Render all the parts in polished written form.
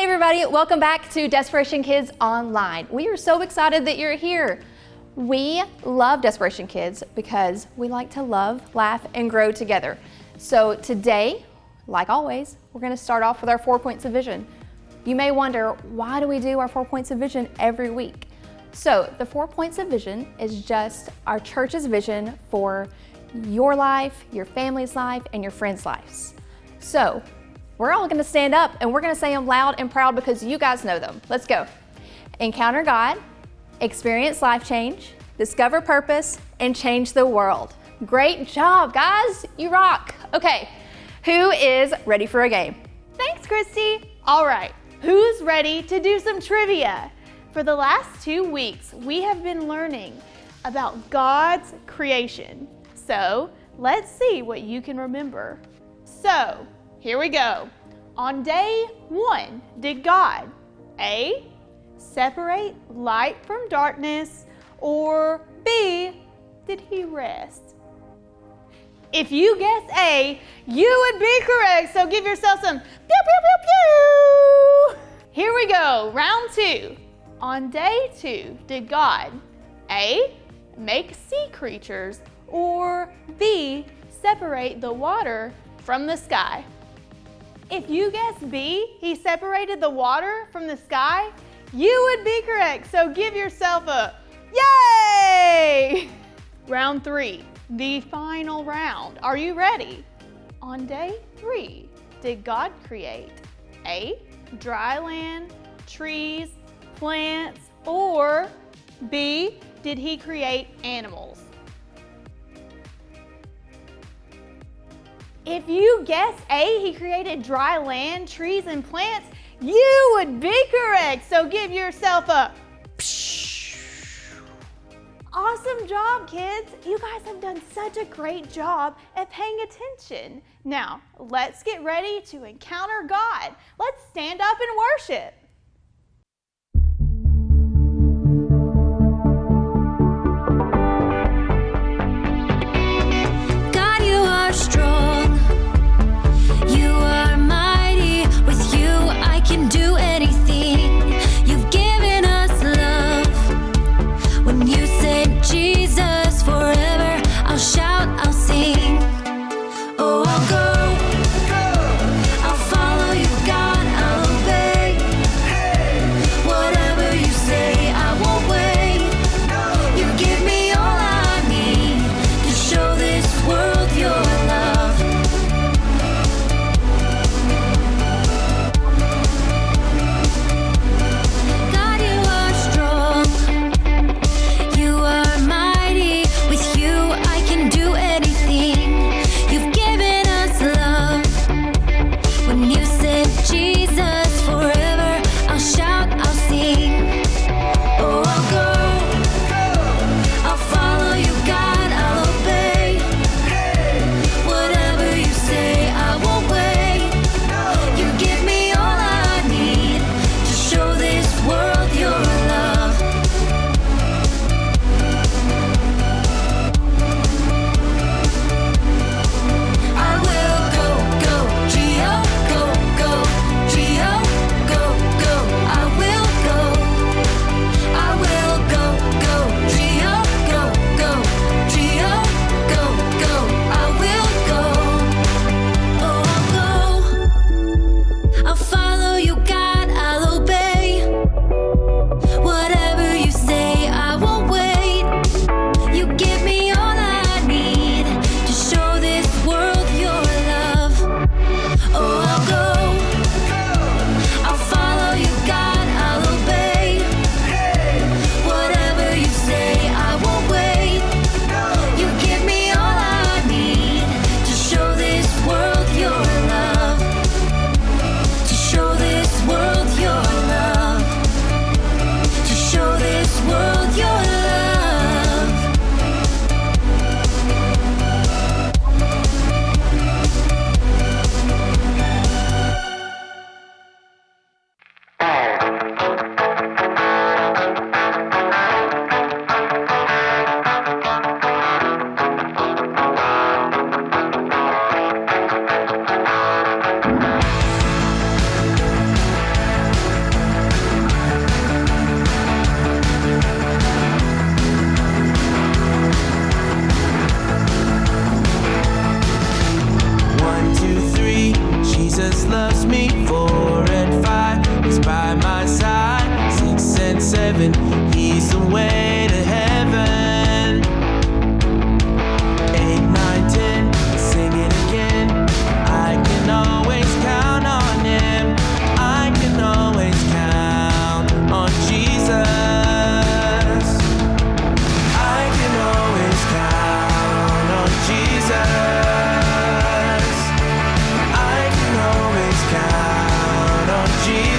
Hey everybody, welcome back to Desperation Kids Online. We are so excited that you're here. We love Desperation Kids because we like to love, laugh, and grow together. So today, like always, we're going to start off with our 4 points of vision. You may wonder, why do we do our 4 points of vision every week? So the 4 points of vision is just our church's vision for your life, your family's life, and your friends' lives. So we're all going to stand up and we're going to say them loud and proud because you guys know them. Let's go. Encounter God, experience life change, discover purpose, and change the world. Great job, guys. You rock. Okay, who is ready for a game? Thanks, Christy. All right, who's ready to do some trivia? For the last 2 weeks, we have been learning about God's creation. So let's see what you can remember. So here we go. On day 1, did God A, separate light from darkness, or B, did he rest? If you guess A, you would be correct, so give yourself some pew, pew, pew, pew. Here we go, round 2. On day 2, did God A, make sea creatures, or B, separate the water from the sky? If you guess B, he separated the water from the sky, you would be correct, so give yourself a yay! Round 3, the final round. Are you ready? On day 3, did God create A, dry land, trees, plants, or B, did he create animals? If you guess A, he created dry land, trees, and plants, you would be correct. So give yourself a psh. Awesome job, kids. You guys have done such a great job at paying attention. Now, let's get ready to encounter God. Let's stand up and worship. God, you are strong. You are mighty. With you, I can do anything. You've given us love. When you said Jesus forever, I'll shout, I'll sing. Oh, I'll go. I'll follow you, God. I'll obey. Whatever you say, I won't wait. You give me all I need to show this world your love.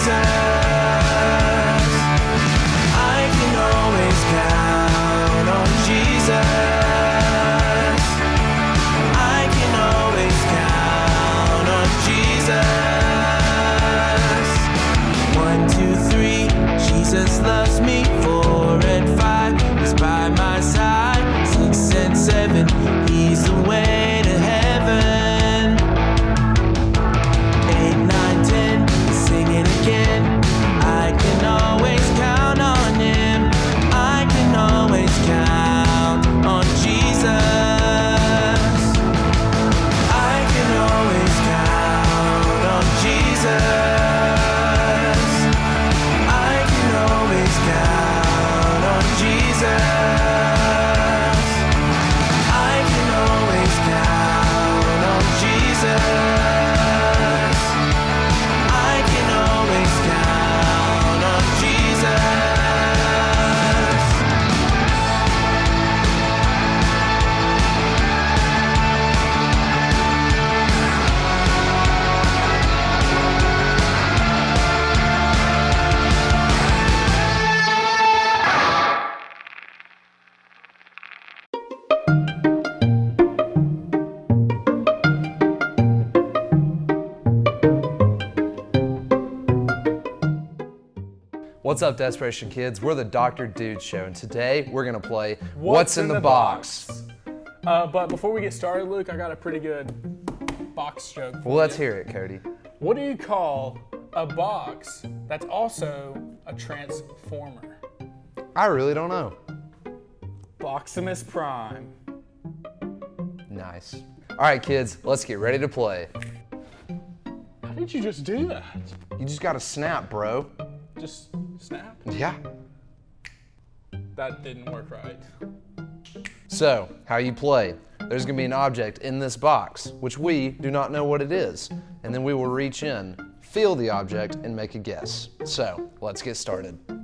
Jesus. I can always count on Jesus. I can always count on Jesus. 1, 2, 3, Jesus loves me. 4 and 5, He's by my side. 6 and 7, He's the way to heaven. 8, 9, 10, sing it again. I can always count on Him. I can always count on Jesus. I can always count on Jesus. I can always count on Jesus. I can always count on Jesus. I can always count on Jesus. What's up, Desperation Kids? We're the Dr. Dude Show, and today we're gonna play What's in the Box? But before we get started, Luke, I got a pretty good box joke for Well, let's you. hear it, Cody. What do you call a box that's also a transformer? I really don't know. Boximus Prime. Nice. All right, kids, let's get ready to play. How did you just do that? You just gotta snap, bro. Just snap? Yeah. That didn't work right. So, how you play. There's gonna be an object in this box, which we do not know what it is. And then we will reach in, feel the object, and make a guess. So, let's get started. You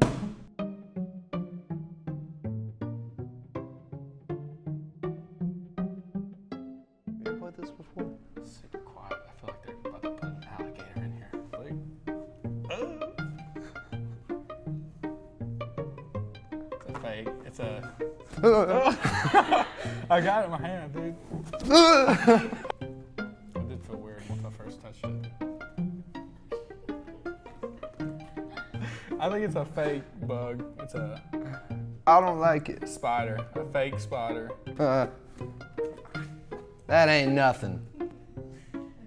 ever played this before? Super quiet. I feel like they're about to put an alligator in here. Luke? It's a fake. It's a... I got it in my hand, dude. It did feel weird once I first touched it. I think it's a fake bug. It's a I don't like it. spider. A fake spider. That ain't nothing.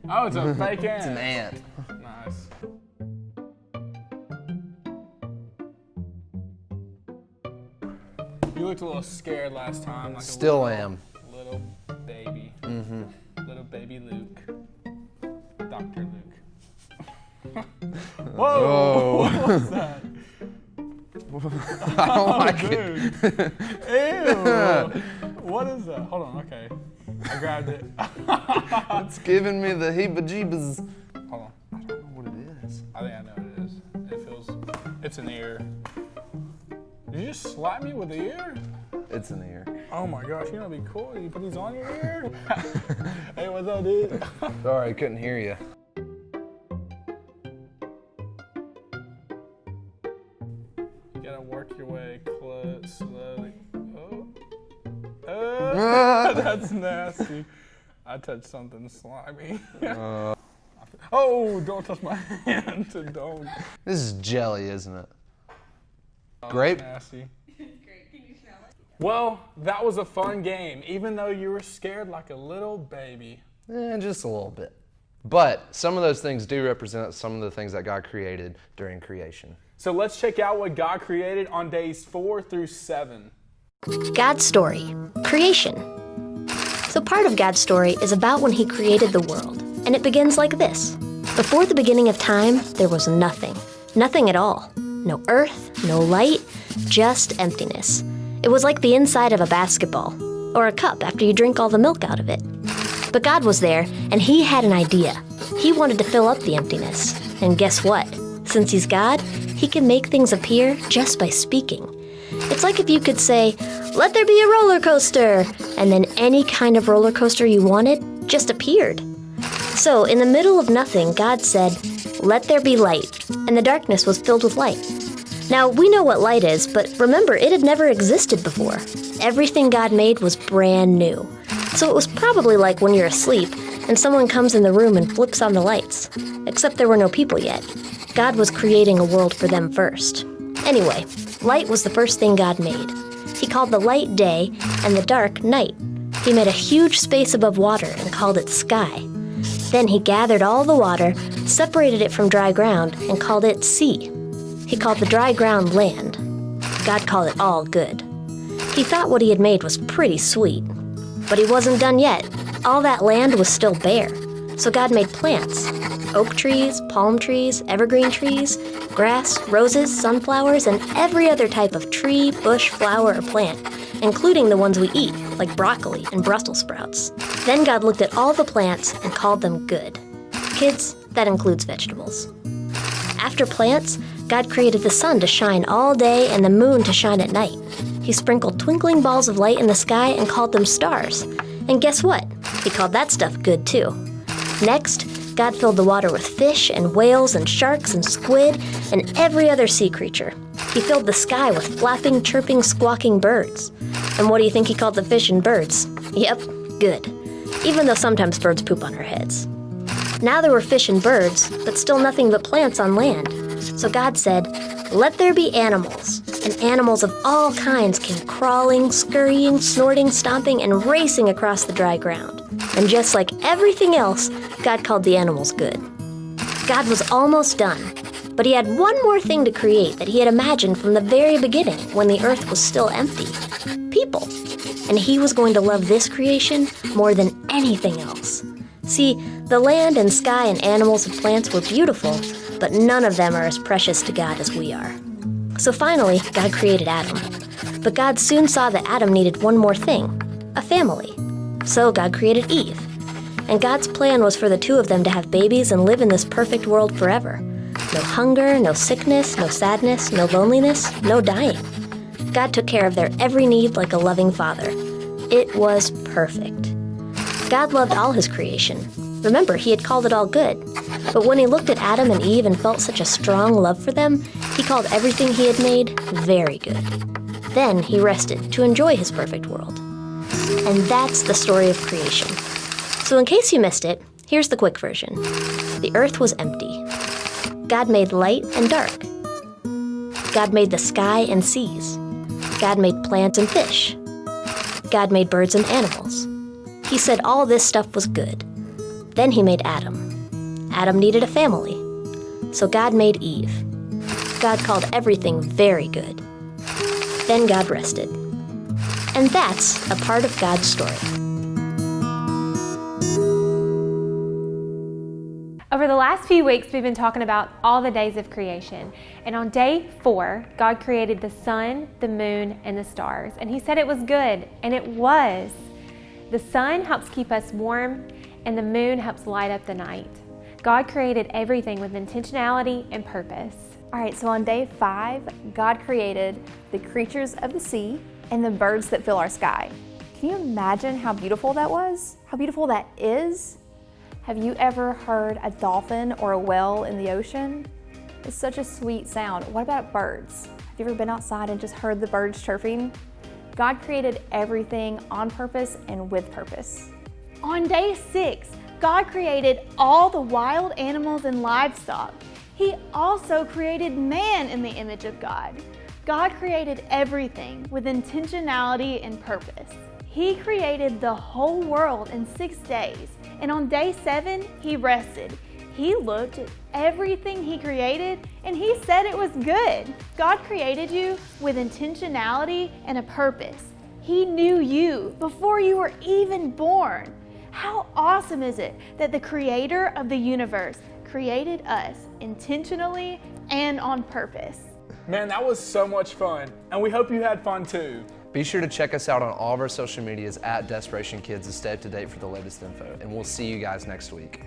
Oh, it's a fake ant. It's an ant. Nice. You looked a little scared last time. Like Still a am. little baby. Mm-hmm. Little baby Luke. Dr. Luke. Whoa! What was that? I don't like it. Dude. Ew! What is that? Hold on, okay. I grabbed it. It's giving me the heebie-jeebies. Hold on. I don't know what it is. I think I know what it is. It feels... It's an ear. Did you just slap me with the ear? It's an ear. Oh my gosh, you know what'd be cool? You put these on your ear? Hey, what's up, dude? Sorry, I couldn't hear you. You gotta work your way close, slowly. Oh. That's nasty. I touched something slimy. Oh, don't touch my hand. Don't. This is jelly, isn't it? Oh, Grape? Nasty. Well, that was a fun game, even though you were scared like a little baby. Just a little bit. But some of those things do represent some of the things that God created during creation. So let's check out what God created on days 4 through 7. God's story, creation. So part of God's story is about when He created the world, and it begins like this. Before the beginning of time, there was nothing. Nothing at all. No earth, no light, just emptiness. It was like the inside of a basketball, or a cup after you drink all the milk out of it. But God was there, and He had an idea. He wanted to fill up the emptiness. And guess what? Since He's God, He can make things appear just by speaking. It's like if you could say, "Let there be a roller coaster," and then any kind of roller coaster you wanted just appeared. So, in the middle of nothing, God said, "Let there be light," and the darkness was filled with light. Now, we know what light is, but remember, it had never existed before. Everything God made was brand new. So it was probably like when you're asleep and someone comes in the room and flips on the lights. Except there were no people yet. God was creating a world for them first. Anyway, light was the first thing God made. He called the light day and the dark night. He made a huge space above water and called it sky. Then he gathered all the water, separated it from dry ground, and called it sea. He called the dry ground land. God called it all good. He thought what he had made was pretty sweet. But he wasn't done yet. All that land was still bare. So God made plants. Oak trees, palm trees, evergreen trees, grass, roses, sunflowers, and every other type of tree, bush, flower, or plant, including the ones we eat, like broccoli and Brussels sprouts. Then God looked at all the plants and called them good. Kids, that includes vegetables. After plants, God created the sun to shine all day and the moon to shine at night. He sprinkled twinkling balls of light in the sky and called them stars. And guess what? He called that stuff good too. Next, God filled the water with fish and whales and sharks and squid and every other sea creature. He filled the sky with flapping, chirping, squawking birds. And what do you think he called the fish and birds? Yep, good. Even though sometimes birds poop on our heads. Now there were fish and birds, but still nothing but plants on land. So God said, "Let there be animals." And animals of all kinds came crawling, scurrying, snorting, stomping, and racing across the dry ground. And just like everything else, God called the animals good. God was almost done, but he had one more thing to create that he had imagined from the very beginning when the earth was still empty. People. And he was going to love this creation more than anything else. See, the land and sky and animals and plants were beautiful, but none of them are as precious to God as we are. So finally, God created Adam. But God soon saw that Adam needed one more thing, a family. So God created Eve. And God's plan was for the two of them to have babies and live in this perfect world forever. No hunger, no sickness, no sadness, no loneliness, no dying. God took care of their every need like a loving father. It was perfect. God loved all his creation. Remember, he had called it all good. But when he looked at Adam and Eve and felt such a strong love for them, he called everything he had made very good. Then he rested to enjoy his perfect world. And that's the story of creation. So in case you missed it, here's the quick version. The earth was empty. God made light and dark. God made the sky and seas. God made plants and fish. God made birds and animals. He said all this stuff was good. Then he made Adam. Adam needed a family. So God made Eve. God called everything very good. Then God rested. And that's a part of God's story. Over the last few weeks, we've been talking about all the days of creation. And on day 4, God created the sun, the moon, and the stars. And he said it was good, and it was. The sun helps keep us warm, and the moon helps light up the night. God created everything with intentionality and purpose. All right, so on day 5, God created the creatures of the sea and the birds that fill our sky. Can you imagine how beautiful that was? How beautiful that is? Have you ever heard a dolphin or a whale in the ocean? It's such a sweet sound. What about birds? Have you ever been outside and just heard the birds chirping? God created everything on purpose and with purpose. On day 6, God created all the wild animals and livestock. He also created man in the image of God. God created everything with intentionality and purpose. He created the whole world in 6 days, and on day 7, he rested. He looked at everything he created, and he said it was good. God created you with intentionality and a purpose. He knew you before you were even born. How awesome is it that the creator of the universe created us intentionally and on purpose? Man, that was so much fun, and we hope you had fun too. Be sure to check us out on all of our social medias at Desperation Kids to stay up to date for the latest info, and we'll see you guys next week.